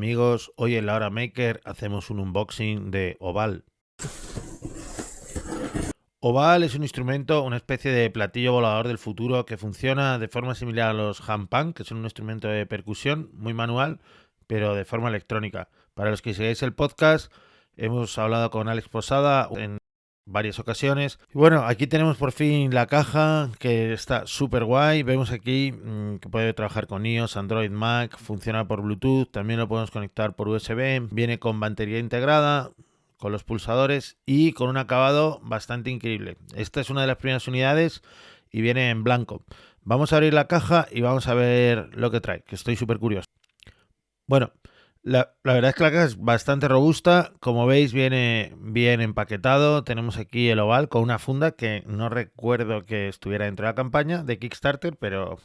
amigos, hoy en La Hora Maker hacemos un unboxing de Oval. Oval es un instrumento, una especie de platillo volador del futuro que funciona de forma similar a los handpan, que son un instrumento de percusión muy manual, pero de forma electrónica. Para los que sigáis el podcast, hemos hablado con Alex Posada en varias ocasiones. Y bueno, aquí tenemos por fin la caja, que está súper guay. Vemos aquí que puede trabajar con iOS, Android, Mac, funciona por Bluetooth, también lo podemos conectar por USB, viene con batería integrada, con los pulsadores y con un acabado bastante increíble. Esta es una de las primeras unidades y viene en blanco. Vamos a abrir la caja y vamos a ver lo que trae, que estoy súper curioso. Bueno, la verdad es que la caja es bastante robusta. Como veis, viene bien empaquetado. Tenemos aquí el Oval con una funda que no recuerdo que estuviera dentro de la campaña de Kickstarter, pero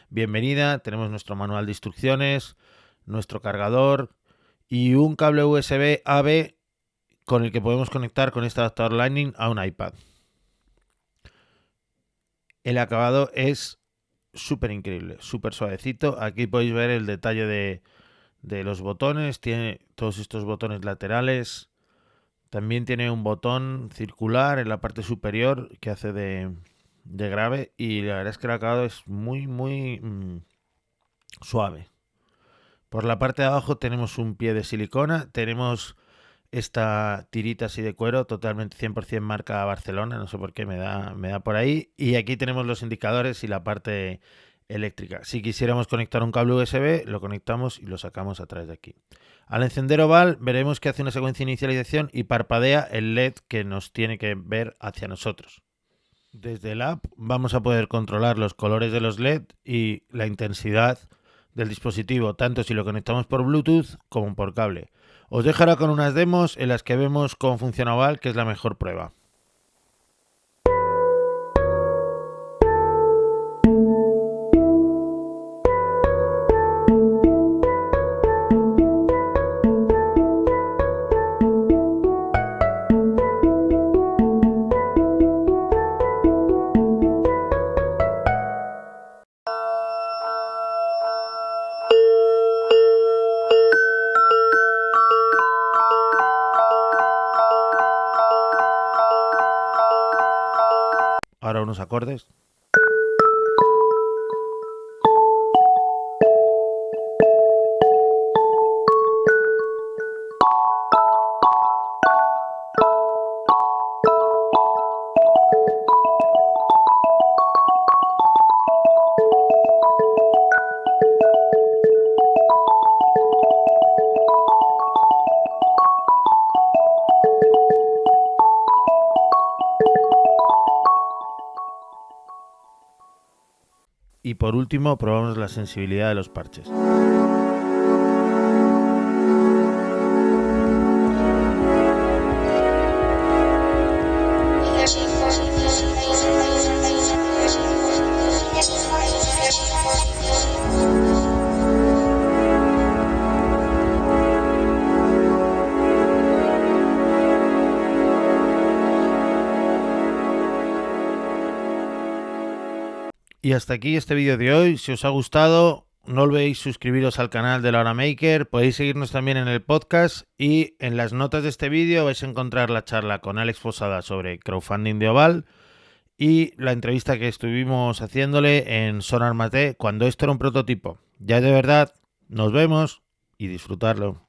bienvenida. Tenemos nuestro manual de instrucciones, nuestro cargador y un cable USB AB con el que podemos conectar con este adaptador Lightning a un iPad. El acabado es súper increíble, súper suavecito. Aquí podéis ver el detalle de los botones. Tiene todos estos botones laterales. También tiene un botón circular en la parte superior que hace de grave. Y la verdad es que el acabado es muy suave. Por la parte de abajo tenemos un pie de silicona. Tenemos esta tirita así de cuero, totalmente 100% marca Barcelona, no sé por qué me da por ahí. Y aquí tenemos los indicadores y la parte eléctrica. Si quisiéramos conectar un cable USB, lo conectamos y lo sacamos a través de aquí. Al encender Oval, veremos que hace una secuencia de inicialización y parpadea el LED que nos tiene que ver hacia nosotros. Desde el app vamos a poder controlar los colores de los LED y la intensidad del dispositivo, tanto si lo conectamos por Bluetooth como por cable. Os dejaré con unas demos en las que vemos cómo funciona Oval, que es la mejor prueba. Ahora unos acordes. Y por último, probamos la sensibilidad de los parches. Y hasta aquí este vídeo de hoy. Si os ha gustado, no olvidéis suscribiros al canal de La Hora Maker. Podéis seguirnos también en el podcast y en las notas de este vídeo vais a encontrar la charla con Alex Posada sobre crowdfunding de Oval y la entrevista que estuvimos haciéndole en Sonar Mate cuando esto era un prototipo. Ya de verdad, nos vemos y disfrutarlo.